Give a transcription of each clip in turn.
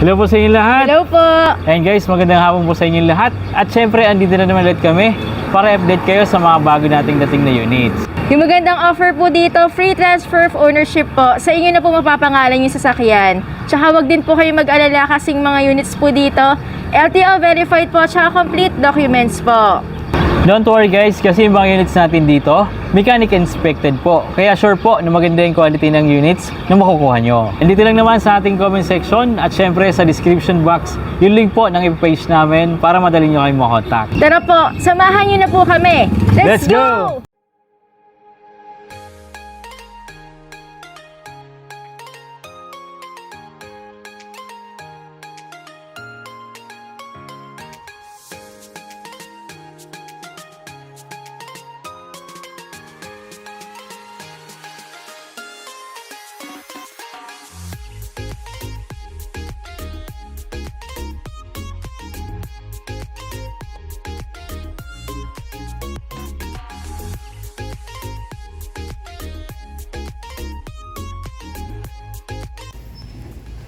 Hello po sa inyo lahat. Hello po! And guys, magandang hapon po sa inyo lahat. At syempre, andito na naman ulit kami para update kayo sa mga bago nating dating na units. Yung magandang offer po dito, free transfer of ownership po. Sa inyo na po mapapangalan yung sasakyan. Tsaka wag din po kayo mag-alala kasing mga units po dito, LTO verified po, tsaka complete documents po. Don't worry guys, kasi yung mga units natin dito, mechanic inspected po. Kaya sure po na maganda yung quality ng units na makukuha nyo. And dito lang naman sa ating comment section at syempre sa description box, yung link po ng page namin para madali nyo kayong makontak. Tara po, samahan nyo na po kami. Let's go!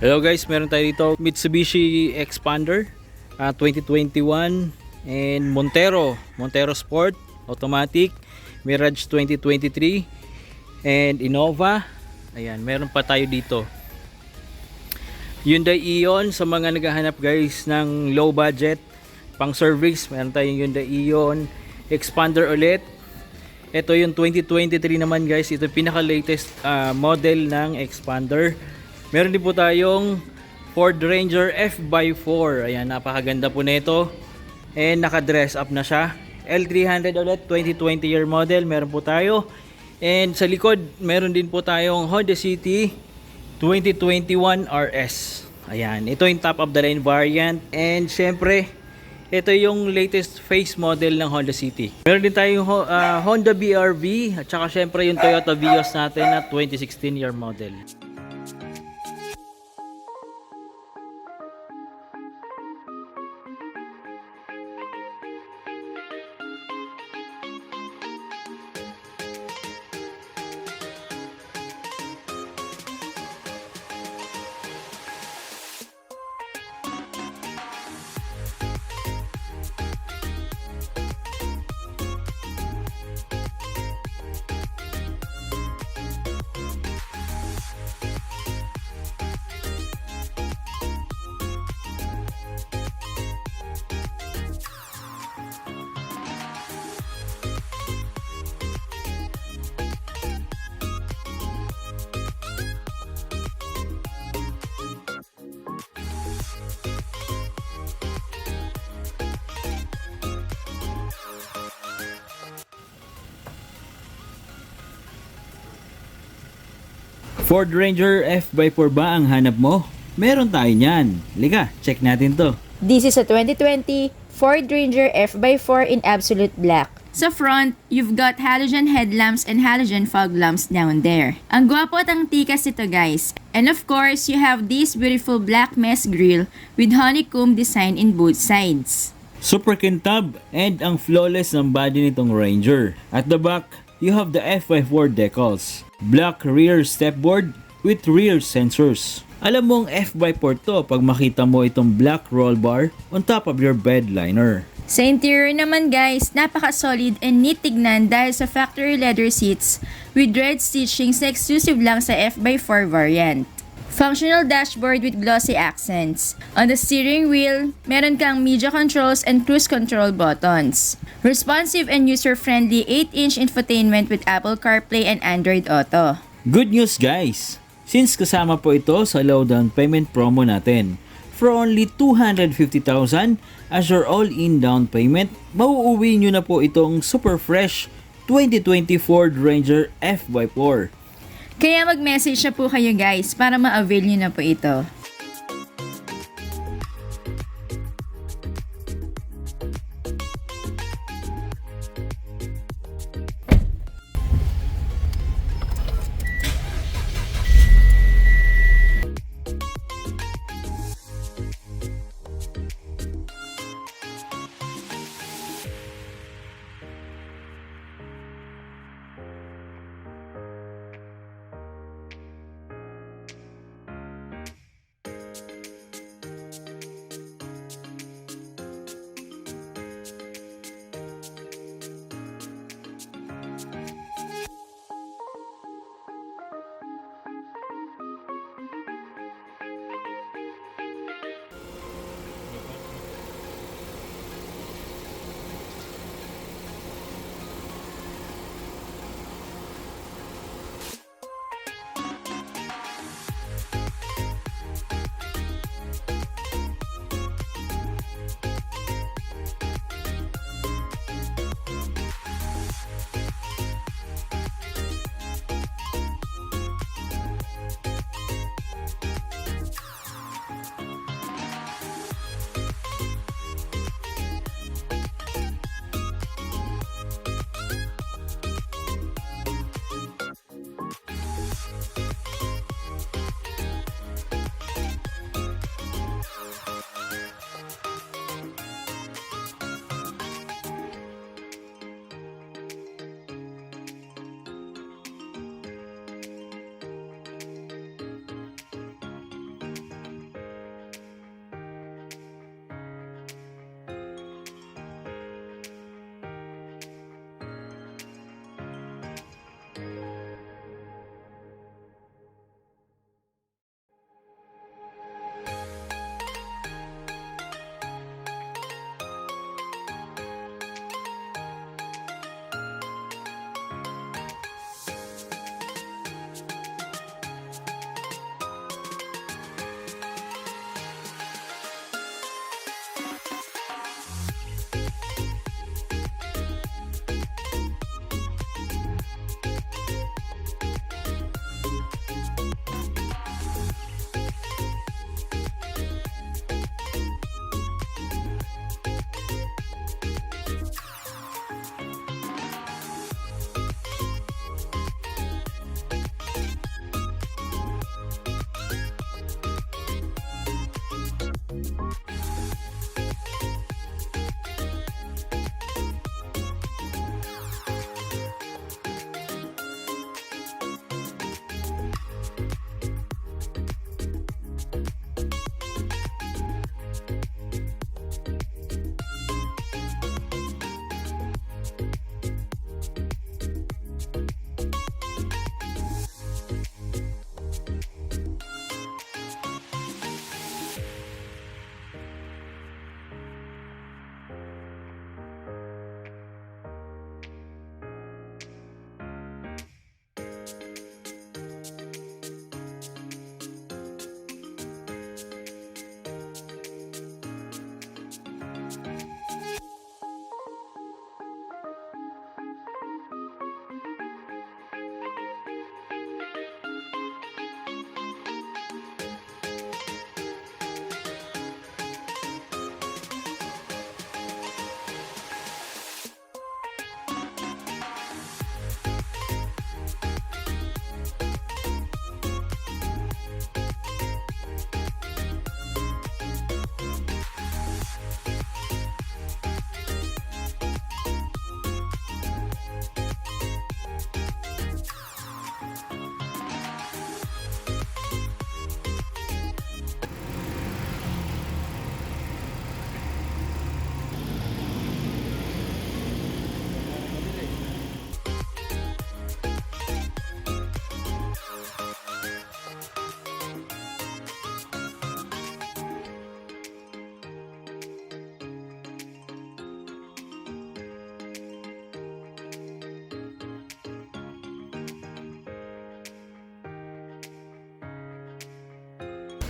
Hello guys, meron tayo dito Mitsubishi Xpander 2021 and Montero Sport Automatic, Mirage 2023 and Innova. Ayan, meron pa tayo dito Hyundai Ion sa mga naghahanap guys ng low budget pang service. Meron tayong Hyundai Ion Xpander ulit. Ito yung 2023 naman guys, ito yung pinaka latest model ng Xpander. Meron din po tayong Ford Ranger F/4. Ayan, napakaganda po nito. And naka-dress up na siya. L300 ulit, 2020 year model. Meron po tayo. And sa likod, meron din po tayong Honda City 2021 RS. Ayan, ito yung top of the line variant. And syempre, ito yung latest face model ng Honda City. Meron din tayong Honda BRV. At saka syempre yung Toyota Vios natin na 2016 year model. Ford Ranger F/4 ba ang hanap mo? Meron tayo niyan. Liga, check natin to. This is a 2020 Ford Ranger F/4 in absolute black. Sa front, you've got halogen headlamps and halogen fog lamps down there. Ang gwapo at ang tikas nito guys. And of course, you have this beautiful black mesh grille with honeycomb design in both sides. Super kintab and ang flawless ng body nitong Ranger. At the back, you have the F/4 decals. Black rear stepboard with rear sensors. Alam mong F/4 to pag makita mo itong black roll bar on top of your bed liner. Sa interior naman guys, napaka-solid and neat tignan dahil sa factory leather seats with red stitchings na exclusive lang sa F/4 variant. Functional dashboard with glossy accents. On the steering wheel, meron kang media controls and cruise control buttons. Responsive and user-friendly 8-inch infotainment with Apple CarPlay and Android Auto. Good news guys! Since kasama po ito sa low down payment promo natin, for only 250,000 as your all-in down payment, mauuwi nyo na po itong super fresh 2020 Ford Ranger F/4. Kaya mag-message na po kayo guys para ma-avail nyo na po ito.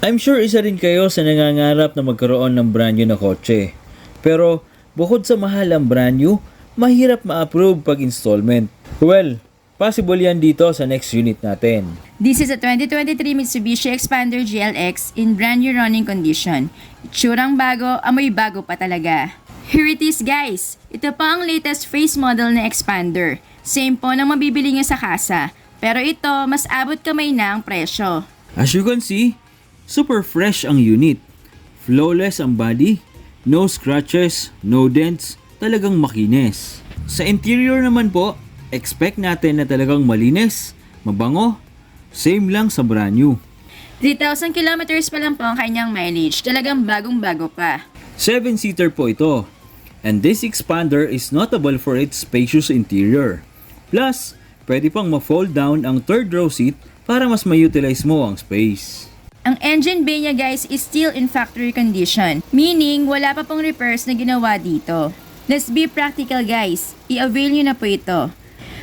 I'm sure isa rin kayo sa nangangarap na magkaroon ng brand new na kotse. Pero bukod sa mahal ang brand new, mahirap ma-approve pag installment. Well, possible yan dito sa next unit natin. This is a 2023 Mitsubishi Expander GLX in brand new running condition. Itsurang bago, amoy bago pa talaga. Here it is guys! Ito pa ang latest face model na Expander. Same po ng mabibili nyo sa kasa. Pero ito, mas abot kamay na ang presyo. As you can see, super fresh ang unit. Flawless ang body, no scratches, no dents, talagang makinis. Sa interior naman po, expect natin na talagang malinis, mabango, same lang sa brand new. 3,000 kilometers pa lang po ang kanyang mileage. Talagang bagong-bago pa. 7-seater po ito. And this Expander is notable for its spacious interior. Plus, pwede pang ma-fold down ang third row seat para mas ma-utilize mo ang space. Ang engine bay niya guys is still in factory condition, meaning wala pa pong repairs na ginawa dito. Let's be practical guys, i-avail nyo na po ito.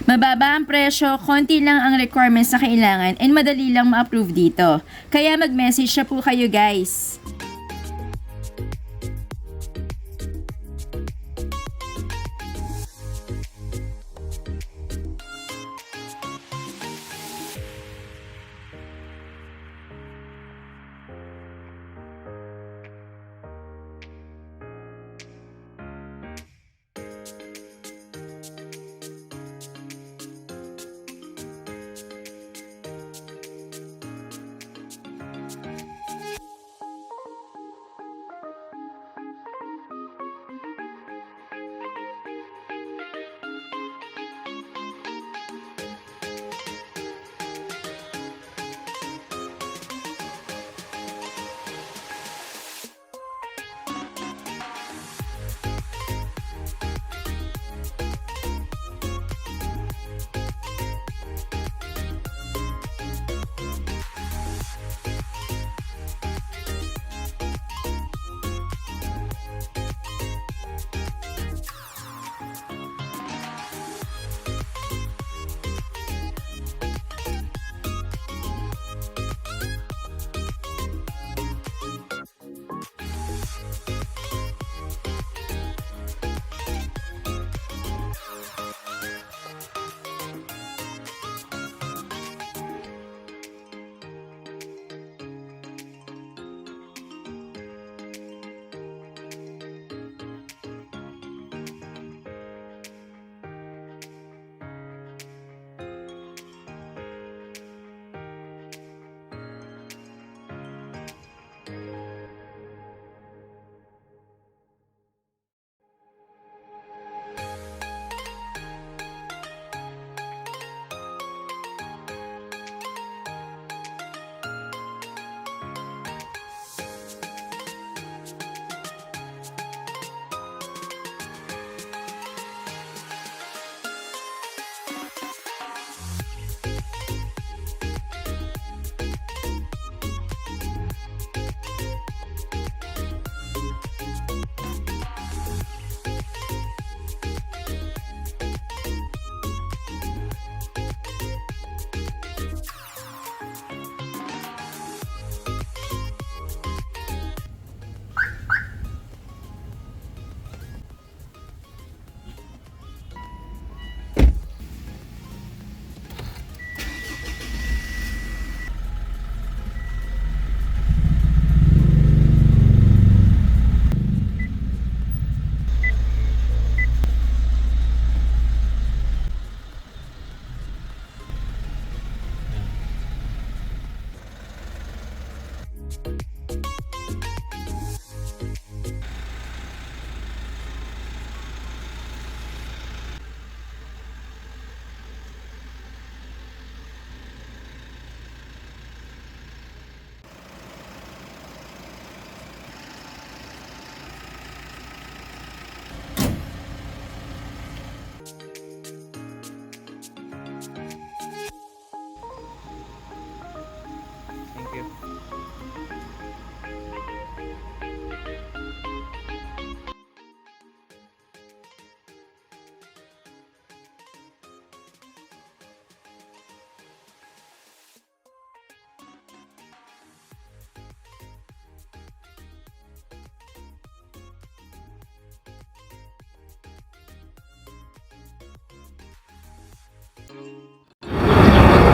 Mababa ang presyo, konti lang ang requirements na kailangan and madali lang ma-approve dito. Kaya mag-message na po kayo guys.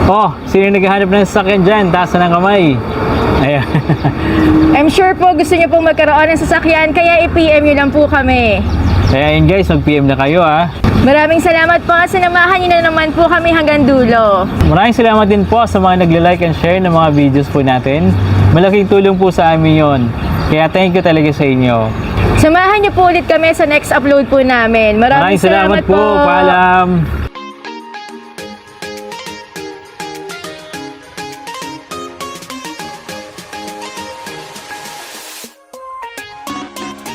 Oh, sino naghahanap ng sasakyan dyan? Taas na ng kamay. Ayan. I'm sure po gusto niyo pong magkaroon ng sasakyan, kaya i-PM niyo lang po kami. Kaya yun guys, mag-PM na kayo ha. Maraming salamat po at sinamahan niyo na naman po kami hanggang dulo. Maraming salamat din po sa mga nagla-like and share ng mga videos po natin. Malaking tulong po sa amin yon. Kaya thank you talaga sa inyo. Samahan niyo po ulit kami sa next upload po namin. Maraming Maraming salamat po. Paalam.